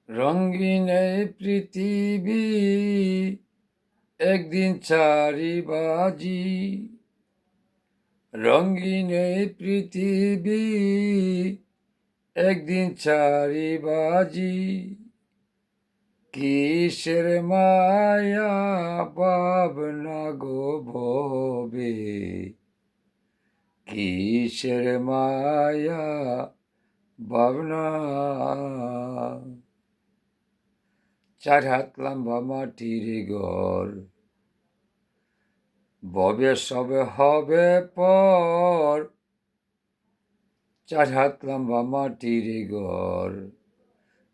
রঙিন এই পৃথিবী একদিন ছাড়িবাজি। রঙিন এই পৃথিবী একদিন ছাড়িবাজি। কিসের মায়া ভাবনা গো ভবে, কিসের মায়া ভাবনা। 4 হাত লম্বা মাটির ঘর, ববে সবে হবে পর। 4 হাত লম্বা মাটির ঘর,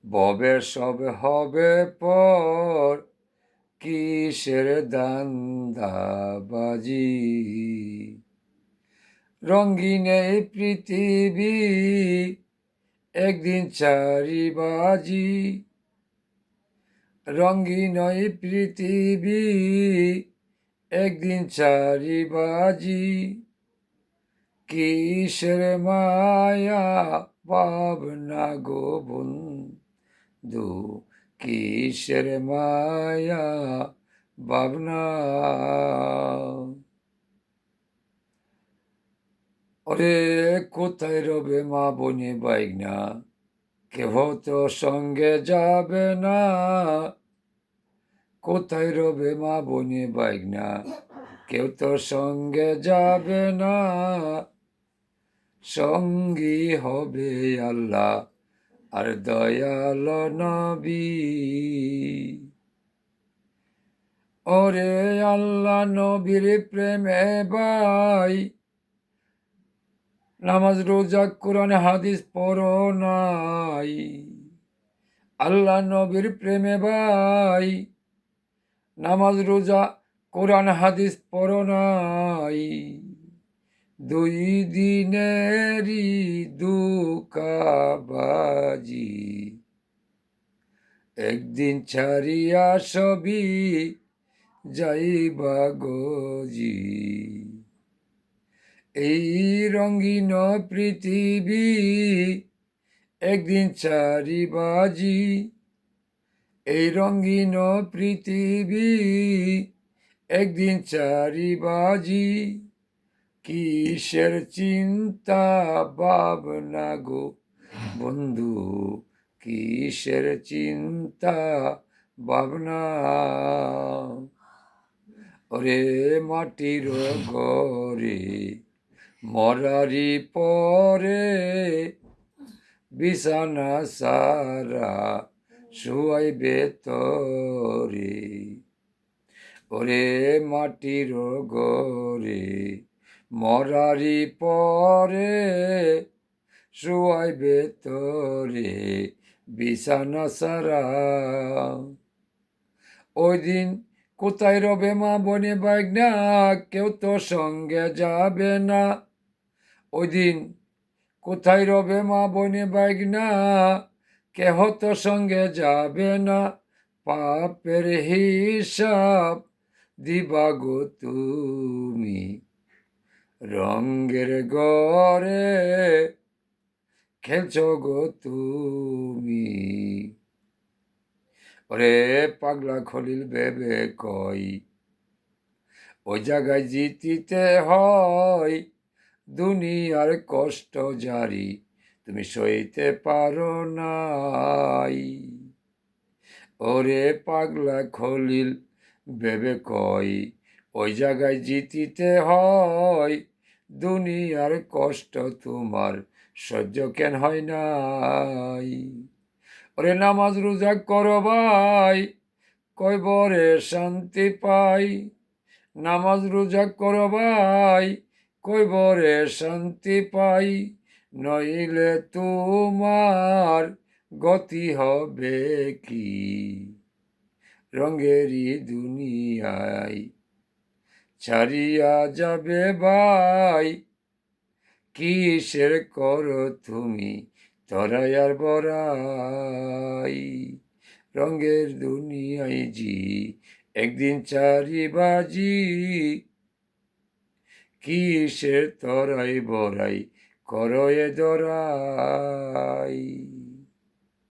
ববে সবে হবে পর। কিসের দান্দাবাজি। রঙিন এই পৃথিবী একদিন ছাড়িবাজি। রঙিন এই পৃথিবী একদিন ছাড়িবাজি। কিসের মায়া ভাবনা গো বন্ধু, কিসের মায়া ভাবনা। ওরে কোথায় রবে মা বনে বাইগনা, কেহ তো সঙ্গে যাবে না। কোথায় রবে মা বনে বাইগনা, কেউ তো সঙ্গে যাবে না। সঙ্গী হবে আল্লাহ আর দয়াল নবী। ওরে আল্লাহ নবীর প্রেমে ভাই, নামাজ রোজা কোরআন হাদিস পড়ো নাই। আল্লাহ নবীর প্রেমে ভাই, নামাজ রোজা কোরআন হাদিস পড়ো নাই। 2 দিনেরই দুকাবাজি, একদিন ছাড়িয়া সবই যাইবা গজি। এই রঙিন পৃথিবী একদিন ছাড়িবাজি। এই রঙিন পৃথিবী একদিন ছাড়িবাজি। কিসের চিন্তা ভাবনা গো বন্ধু, কিসের চিন্তা ভাবনা। ওরে মাটির ঘরে মরারি পরে, বিছানা সারা শুয়াইবে তরে। ওরে মাটির ঘরে মরারি পরে, শুয়াইবে তরে বিছানা সারা। ওই দিন কোথায় রবে মা বনে বাইগনা, কেউ তো সঙ্গে যাবে না। ওই দিন কোথায় রবে মা বনে বাইগনা, কেহ তো সঙ্গে যাবে না। পাপের হিসাব দিবা গো তুমি, রঙের ঘরে খেলছ গো তুমি। ওরে পাগলা খলিল ভেবে কই, ওই জায়গায় জিতিতে হয়। দুনিয়ার কষ্ট জারি তুমি সইতে পারো নাই। ওরে পাগলা খলিল ভেবে কই, ওই জায়গায় জিতিতে হয়। দুনিয়ার কষ্ট তোমার সহ্য কেন হয় নাই। ওরে নামাজ রোজা করো ভাই, কয়বরে শান্তি পাই। নামাজ রোজা করো ভাই, কয়বরে শান্তি পাই। নইলে তোমার গতি হবে কি, রঙেরই দুনিয়ায় ছাড়িয়া যাবে ভাই। কিসের করো তুমি তরাই আর বড়াই, রঙের দুনিয়ায় জি একদিন ছাড়িবাজি। কিসের তরাই বড়াই করো এ দরাই।